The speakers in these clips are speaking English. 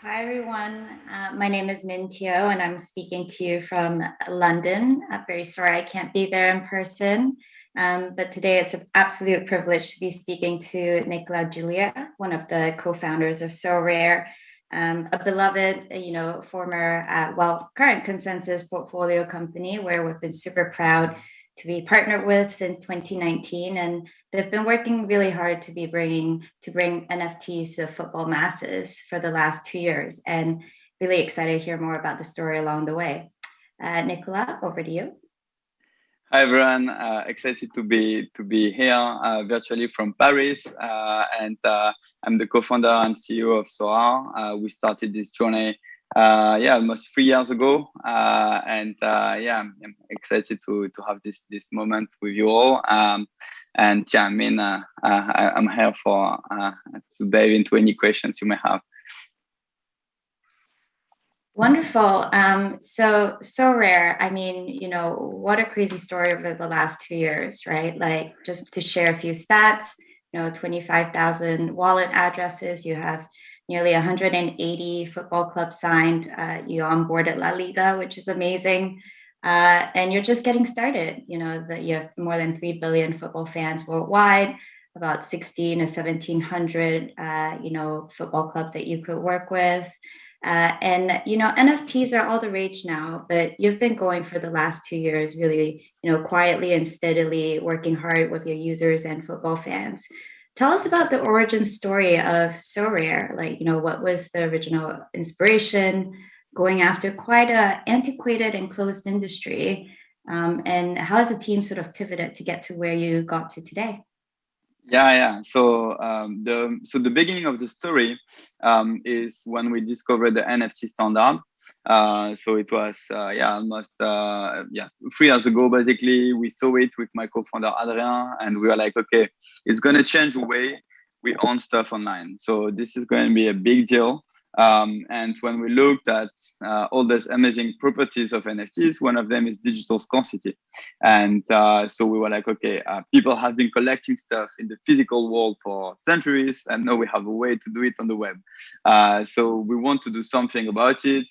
Hi, everyone. My name is Min Teo, and I'm speaking to you from London. I'm very sorry I can't be there in person, but today it's an absolute privilege to be speaking to Nicolas, one of the co-founders of SoRare, a beloved, former, current ConsenSys portfolio company where we've been super proud to be partnered with since 2019, and they've been working really hard to bring NFTs to football masses for the last 2 years, and really excited to hear more about the story along the way. Nicolas, over to you. Hi everyone, excited to be here virtually from Paris, and I'm the co-founder and CEO of SoRare. We started this journey almost 3 years ago, I'm excited to have this moment with you all. I'm here for to dive into any questions you may have. Wonderful. SoRare, I mean, what a crazy story over the last 2 years, right? Like, just to share a few stats, 25,000 wallet addresses, you have nearly 180 football clubs signed, you onboarded La Liga, which is amazing. And you're just getting started, that you have more than 3 billion football fans worldwide, about 16 or 1,700, football clubs that you could work with. NFTs are all the rage now, but you've been going for the last 2 years, really, quietly and steadily working hard with your users and football fans. Tell us about the origin story of SoRare. Like, what was the original inspiration, going after quite a antiquated and closed industry, and how has the team sort of pivoted to get to where you got to today? So the beginning of the story is when we discovered the NFT standard. So it was almost 3 years ago. Basically, we saw it with my co-founder Adrien, and we were like, okay, it's going to change the way we own stuff online. So this is going to be a big deal. And when we looked at all those amazing properties of NFTs, one of them is digital scarcity. And so we were like, okay, people have been collecting stuff in the physical world for centuries, and now we have a way to do it on the web. So we want to do something about it.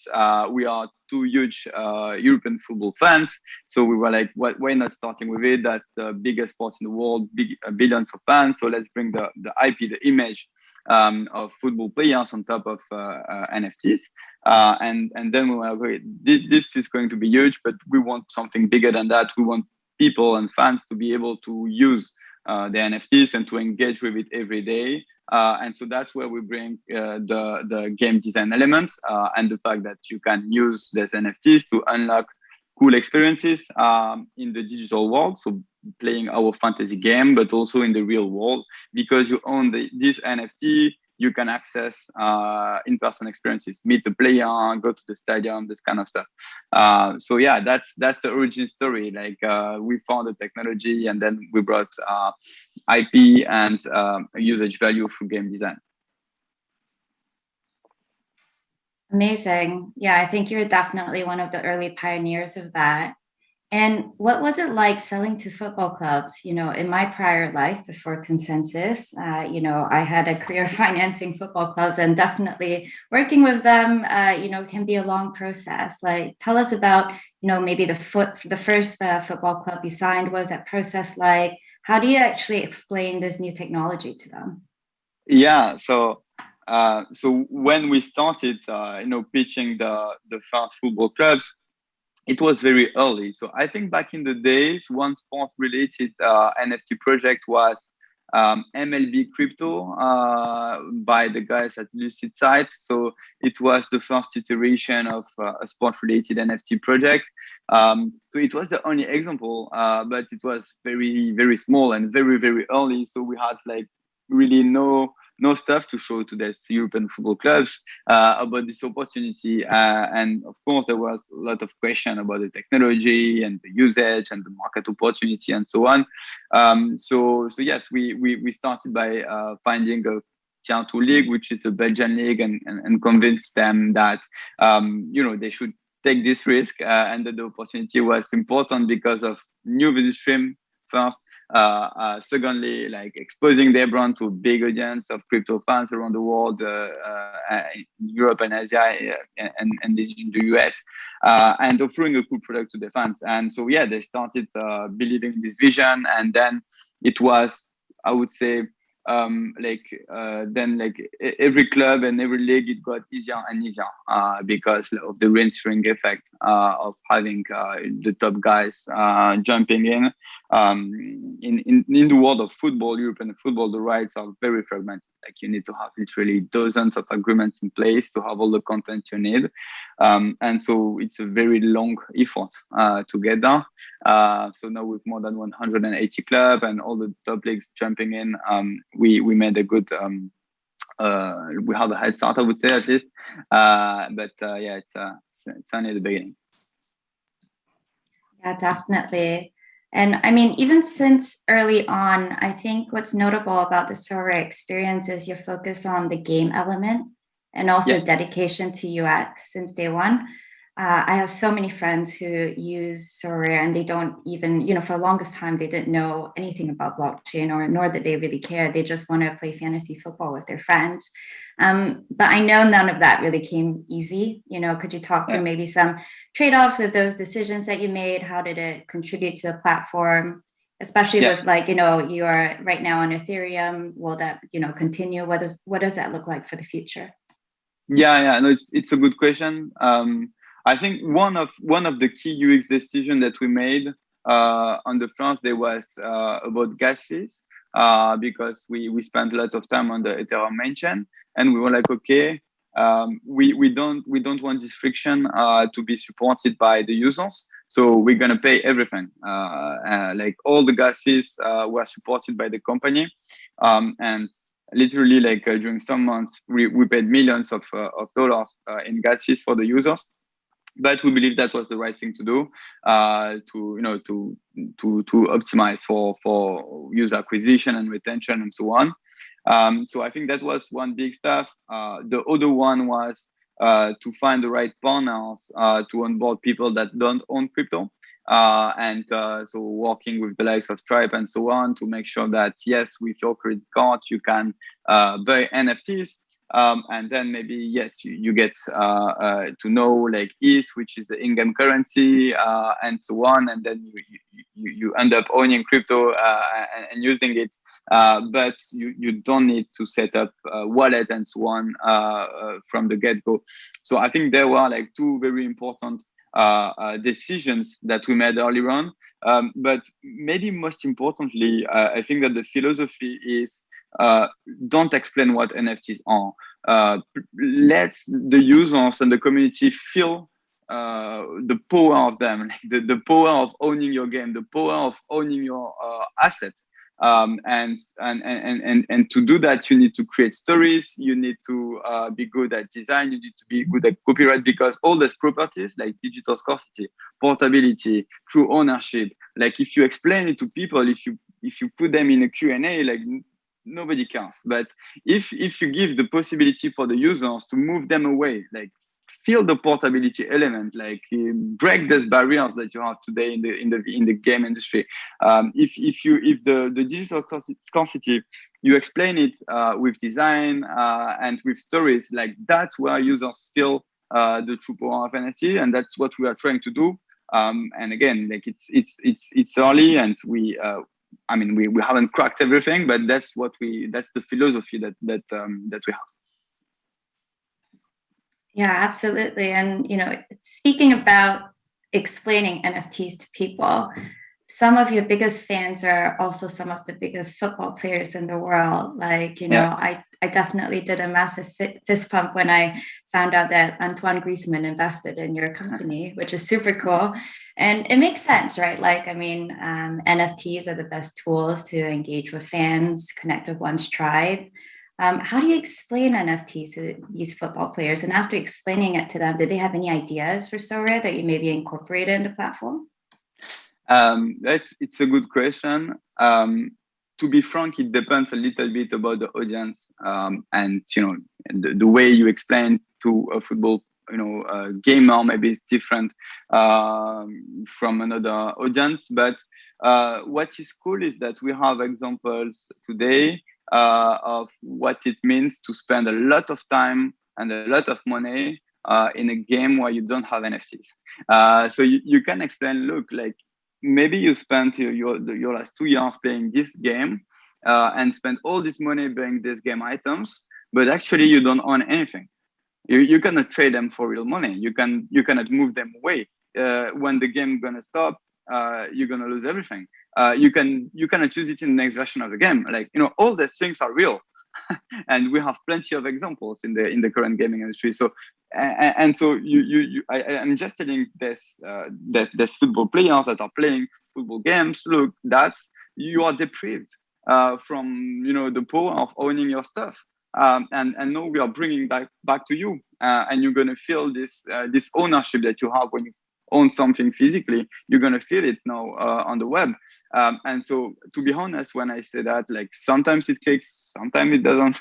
We are two huge European football fans. So we were like, why not starting with it? That's the biggest sport in the world, billions of fans. So let's bring the IP, the image of football players on top of NFTs. And then we were like, okay, this is going to be huge, but we want something bigger than that. We want people and fans to be able to use the NFTs and to engage with it every day. And so that's where we bring the game design elements and the fact that you can use these NFTs to unlock cool experiences in the digital world. So playing our fantasy game, but also in the real world, because you own this NFT, you can access in-person experiences, meet the player, go to the stadium, this kind of stuff. So yeah, that's the origin story. Like we found the technology, and then we brought IP and usage value through game design. Amazing. Yeah, I think you're definitely one of the early pioneers of that. And what was it like selling to football clubs? In my prior life before ConsenSys, I had a career financing football clubs, and definitely working with them, can be a long process. Like, tell us about, maybe the first football club you signed. What was that process like? How do you actually explain this new technology to them? Yeah, so when we started, pitching the first football clubs, it was very early. So I think back in the days, one sport-related NFT project was MLB Crypto by the guys at Lucid Site. So it was the first iteration of a sport-related NFT project. So it was the only example, but it was very, very small and very, very early. So we had like really no stuff to show to the European football clubs about this opportunity. And of course, there was a lot of question about the technology and the usage and the market opportunity and so on. So yes, we started by finding a Tier 2 league, which is a Belgian league, and convinced them that, they should take this risk and that the opportunity was important because of new value stream first, Secondly, like exposing their brand to a big audience of crypto fans around the world, in Europe and Asia, and in the US, and offering a cool product to the fans. And so, yeah, they started believing in this vision. And then it was, I would say, then like every club and every league, it got easier and easier because of the ring effect of having the top guys jumping in. In the world of football, European football, the rights are very fragmented. Like you need to have literally dozens of agreements in place to have all the content you need, and so it's a very long effort to get there. So now with more than 180 clubs and all the top leagues jumping in, we made a good. We have a head start, I would say, at least. But yeah, it's only the beginning. Yeah, definitely. And I mean, even since early on, I think what's notable about the SoRare experience is your focus on the game element and also dedication to UX since day one. I have so many friends who use SoRare and they don't even, for the longest time, they didn't know anything about blockchain or nor did they really care. They just want to play fantasy football with their friends. But I know none of that really came easy. Could you talk through maybe some trade-offs with those decisions that you made? How did it contribute to the platform? Especially with you are right now on Ethereum. Will that, continue? What does that look like for the future? Yeah. No, it's a good question. I think one of the key UX decisions that we made on the first day was about gas fees, because we spent a lot of time on the Ethereum main chain, and we were like, okay, we don't want this friction to be supported by the users, so we're gonna pay everything. Like all the gas fees were supported by the company, and literally like during some months we paid millions of dollars in gas fees for the users. But we believe that was the right thing to do, to optimize for user acquisition and retention and so on. So I think that was one big stuff. The other one was to find the right partners to onboard people that don't own crypto, and so working with the likes of Stripe and so on to make sure that yes, with your credit card you can buy NFTs. And then maybe yes, you get to know like ETH, which is the in-game currency, and so on, and then you end up owning crypto and using it, but you don't need to set up a wallet and so on from the get-go. So I think there were like two very important decisions that we made earlier on, but maybe most importantly, I think that the philosophy is don't explain what NFTs are. Let the users and the community feel the power of them, the power of owning your game, the power of owning your asset. And to do that, you need to create stories. You need to be good at design. You need to be good at copyright, because all these properties like digital scarcity, portability, true ownership, like if you explain it to people, if you put them in a Q&A, like nobody cares. But if you give the possibility for the users to move them away, like feel the portability element, like break those barriers that you have today in the game industry. If the digital scarcity, you explain it with design and with stories, like that's where users feel the true power of NFT, and that's what we are trying to do. And again, like it's early, and we haven't cracked everything, but that's the philosophy that we have. Yeah, absolutely. And, speaking about explaining NFTs to people, some of your biggest fans are also some of the biggest football players in the world. Like, I definitely did a massive fist pump when I found out that Antoine Griezmann invested in your company, which is super cool. And it makes sense, right? Like, NFTs are the best tools to engage with fans, connect with one's tribe. How do you explain NFTs to these football players? And after explaining it to them, did they have any ideas for SoRare that you maybe incorporated in the platform? It's a good question. To be frank, it depends a little bit about the audience, and the way you explain to a football gamer, maybe it's different from another audience. But what is cool is that we have examples today of what it means to spend a lot of time and a lot of money in a game where you don't have NFTs. So you can explain, look, like maybe you spent your last 2 years playing this game and spend all this money buying these game items, but actually you don't own anything. You cannot trade them for real money. You cannot move them away. When the game gonna stop, you're gonna lose everything. You cannot use it in the next version of the game. Like, all these things are real, and we have plenty of examples in the current gaming industry. So so I'm just telling this football players that are playing football games. Look, you are deprived from the power of owning your stuff. And now we are bringing that back to you, and you're gonna feel this ownership that you have when you own something physically. You're gonna feel it now on the web. And so, to be honest, when I say that, like sometimes it clicks, sometimes it doesn't,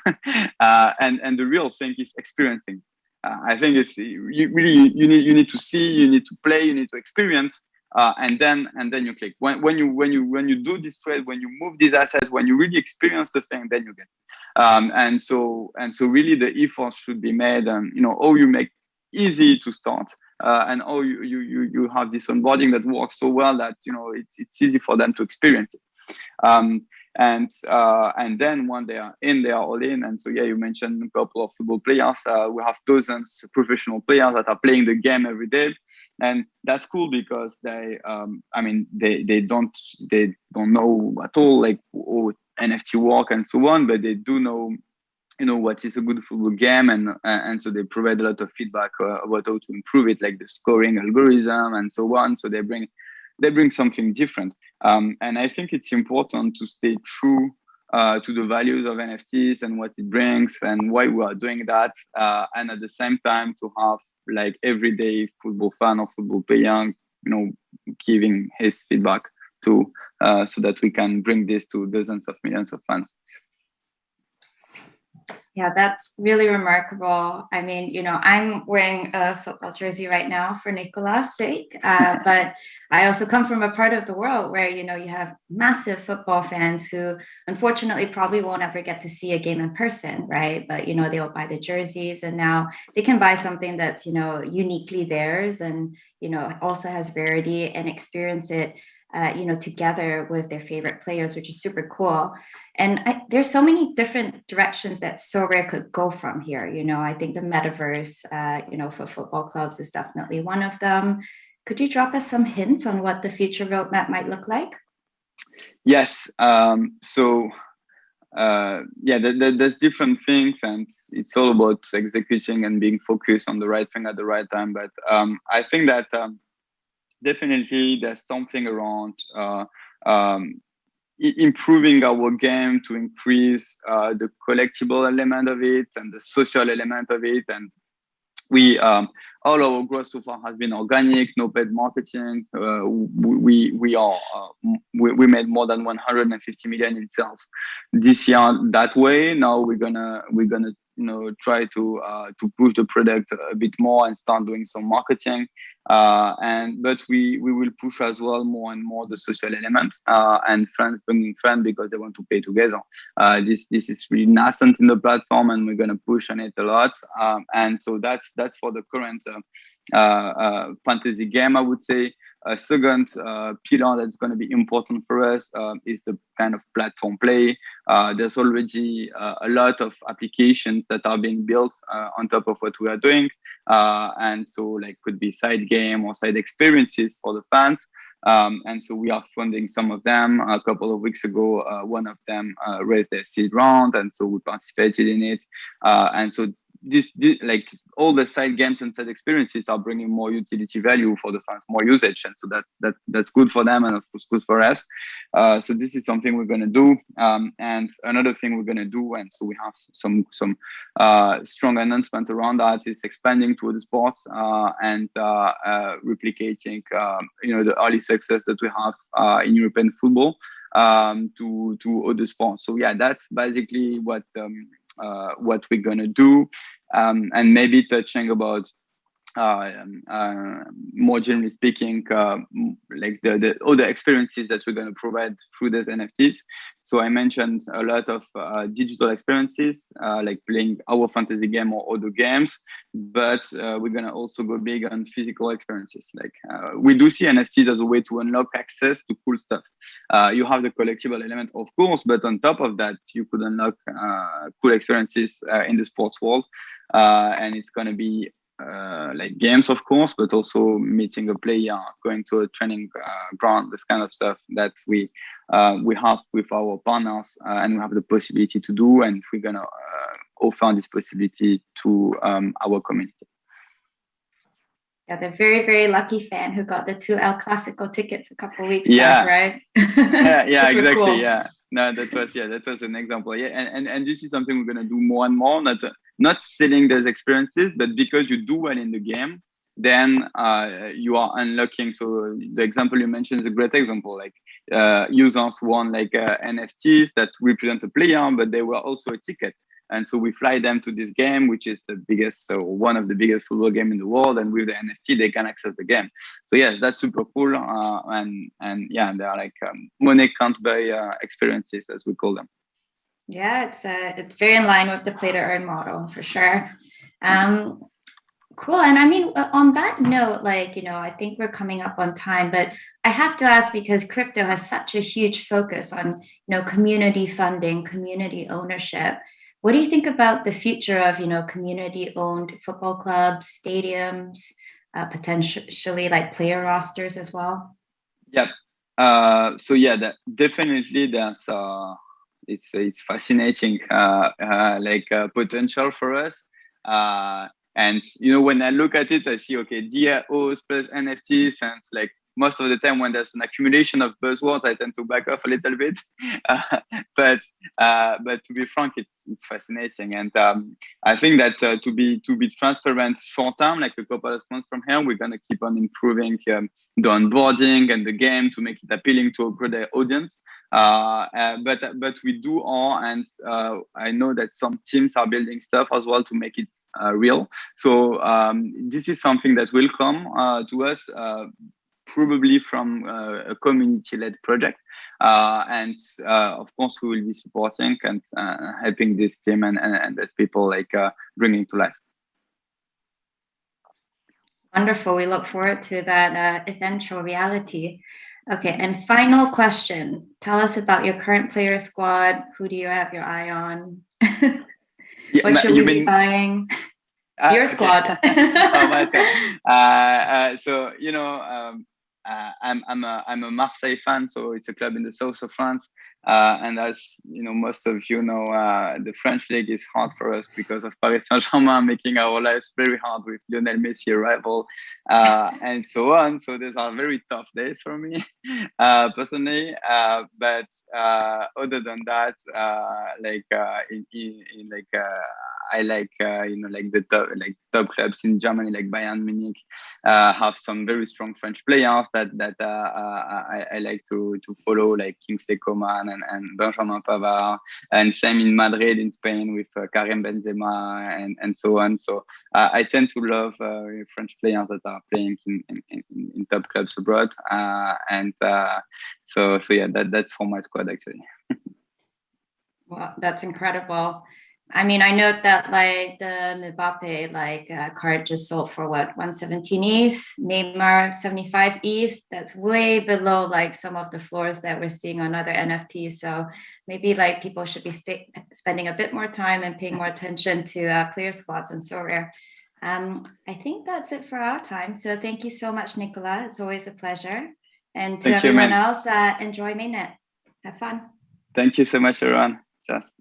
and the real thing is experiencing. I think it's you need to see, you need to play, you need to experience. And then you click. When you do this trade, when you move these assets, when you really experience the thing, then you get. And so really the effort should be made, and how you make easy to start, and how you have this onboarding that works so well that it's easy for them to experience it. And then when they are in, they are all in. And so you mentioned a couple of football players. We have dozens of professional players that are playing the game every day, and that's cool because they don't know at all like how NFT work and so on, but they do know what is a good football game, and so they provide a lot of feedback about how to improve it, like the scoring algorithm and so on. So they bring something different. And I think it's important to stay true to the values of NFTs and what it brings and why we are doing that. And at the same time to have like everyday football fan or football player, giving his feedback to, so that we can bring this to dozens of millions of fans. Yeah, that's really remarkable. I mean, I'm wearing a football jersey right now for Nicolas' sake, but I also come from a part of the world where, you have massive football fans who unfortunately probably won't ever get to see a game in person, right? But, they'll buy the jerseys, and now they can buy something that's, uniquely theirs, and, also has rarity, and experience it together with their favorite players, which is super cool. And there's so many different directions that SoRare could go from here. I think the metaverse, for football clubs is definitely one of them. Could you drop us some hints on what the future roadmap might look like? Yes. There's different things, and it's all about executing and being focused on the right thing at the right time. But I think that definitely there's something around improving our game to increase the collectible element of it and the social element of it. And we all our growth so far has been organic, no paid marketing. We made more than 150 million in sales this year that way. Now we're gonna try to push the product a bit more and start doing some marketing. But we will push as well more and more the social element, and friends bringing friends because they want to play together. This is really nascent in the platform, and we're gonna push on it a lot. And so that's for the current fantasy game, I would say. A second pillar that's going to be important for us is the kind of platform play. There's already a lot of applications that are being built on top of what we are doing. And so like could be side game or side experiences for the fans. And so we are funding some of them. A couple of weeks ago, one of them raised their seed round, and so we participated in it. And so this like all the side games and side experiences are bringing more utility value for the fans, more usage, and so that's good for them, and of course good for us. So this is something we're going to do. And another thing we're going to do, and so we have some strong announcement around that, is expanding to other sports and replicating the early success that we have in European football to other sports. So yeah, that's basically what we're gonna do, and maybe touching about more generally speaking, like all the experiences that we're going to provide through these NFTs. So I mentioned a lot of digital experiences, like playing our fantasy game or other games, but we're going to also go big on physical experiences. Like we do see NFTs as a way to unlock access to cool stuff. You have the collectible element, of course, but on top of that, you could unlock cool experiences in the sports world, and it's going to be like games, of course, but also meeting a player, going to a training ground, this kind of stuff that we have with our partners, and we have the possibility to do, and we're gonna offer this possibility to our community. Yeah, the very, very lucky fan who got the 2 El Clasico tickets a couple of weeks back, right? yeah, exactly. Cool. Yeah, no, that was an example. Yeah, and this is something we're gonna do more and more. Not selling those experiences, but because you do well in the game, then you are unlocking. So the example you mentioned is a great example. Like users won like NFTs that represent a player, but they were also a ticket. And so we fly them to this game, which is the biggest, so one of the biggest football game in the world. And with the NFT, they can access the game. So yeah, that's super cool. And yeah, they are like money can't buy experiences, as we call them. Yeah, it's very in line with the play to earn model for sure. Cool. And I mean, on that note, like, I think we're coming up on time, but I have to ask, because crypto has such a huge focus on, community funding, community ownership. What do you think about the future of, community-owned football clubs, stadiums, potentially like player rosters as well? Yep. So yeah, definitely there's it's fascinating like potential for us. And when I look at it, I see DAOs plus NFTs, and like most of the time when there's an accumulation of buzzwords, I tend to back off a little bit. But to be frank, it's fascinating, and I think that to be transparent short term, like a couple of months from here, we're gonna keep on improving the onboarding and the game to make it appealing to a broader audience. But we do all, and I know that some teams are building stuff as well to make it real. So this is something that will come to us. Probably from a community-led project, and of course we will be supporting and helping this team and these people like bringing to life. Wonderful. We look forward to that eventual reality. Okay, and final question. Tell us about your current player squad. Who do you have your eye on? What should we be buying? Your squad. Oh, my squad. So I'm a Marseille fan, so it's a club in the south of France. And as most of the French league is hard for us because of Paris Saint-Germain making our lives very hard with Lionel Messi arrival, and so on. So these are very tough days for me personally. But other than that, I like like the top clubs in Germany, like Bayern Munich, have some very strong French players that I like to follow, like Kingsley Coman and Benjamin Pavard, and same in Madrid in Spain with Karim Benzema and so on. So I tend to love French players that are playing in top clubs abroad, so yeah, that's for my squad actually. Well, that's incredible. I mean, I note that like the Mbappe card just sold for what, 117 ETH, Neymar 75 ETH. That's way below like some of the floors that we're seeing on other NFTs. So maybe like people should be spending a bit more time and paying more attention to player squads and SoRare. I think that's it for our time. So thank you so much, Nicolas. It's always a pleasure. And to everyone else, enjoy Mainnet. Have fun. Thank you so much, everyone. Just.